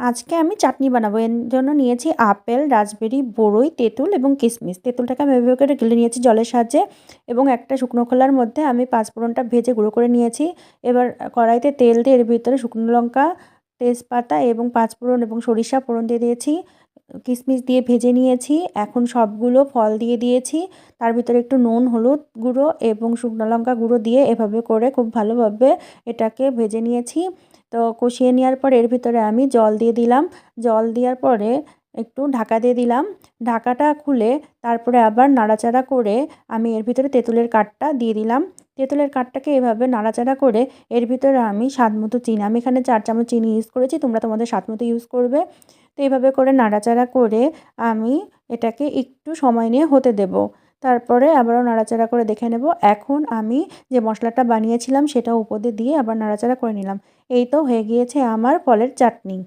আজকে আমি চাটনি বানাবো। এর জন্য নিয়েছি আপেল, রাসবেরি, বরই, তেঁতুল এবং কিশমিশ। তেঁতুলটাকে আমি এভাবে করে গিলে নিয়েছি জলের সাহায্যে এবং একটা শুকনো খোলার মধ্যে আমি পাঁচফোড়নটা ভেজে গুঁড়ো করে নিয়েছি। এবার কড়াইতে তেল দিয়ে এর ভিতরে শুকনো লঙ্কা, তেজপাতা এবং পাঁচফোড়ন এবং সরিষা ফোড়ন দিয়ে দিয়েছি। কিশমিশ দিয়ে ভেজে নিয়েছি। এখন সবগুলো ফল দিয়ে দিয়েছি। তার ভিতরে একটু নুন, হলুদ গুঁড়ো এবং শুকনো লঙ্কা গুঁড়ো দিয়ে এভাবে করে খুব ভালোভাবে এটাকে ভেজে নিয়েছি। তো কষিয়ে নেওয়ার পর এর ভিতরে আমি জল দিয়ে দিলাম। জল দেওয়ার পরে একটু ঢাকা দিয়ে দিলাম। ঢাকাটা খুলে তারপরে আবার নাড়াচাড়া করে আমি এর ভিতরে তেঁতুলের কাঠটা দিয়ে দিলাম। তেঁতুলের কাঠটাকে এভাবে নাড়াচাড়া করে এর ভিতরে আমি স্বাদ মতো চিনি, আমি এখানে 4 চামচ চিনি ইউজ করেছি, তোমরা তোমাদের স্বাদ মতো ইউজ করবে। তো এভাবে করে নাড়াচাড়া করে আমি এটাকে একটু সময় নিয়ে হতে দেব। তারপরে আবারও নাড়াচাড়া করে দেখে নেব। এখন আমি যে মশলাটা বানিয়েছিলাম সেটা উপর দিয়ে আবার নাড়াচাড়া করে নিলাম। এই তো হয়ে গিয়েছে আমার ফলের চাটনি।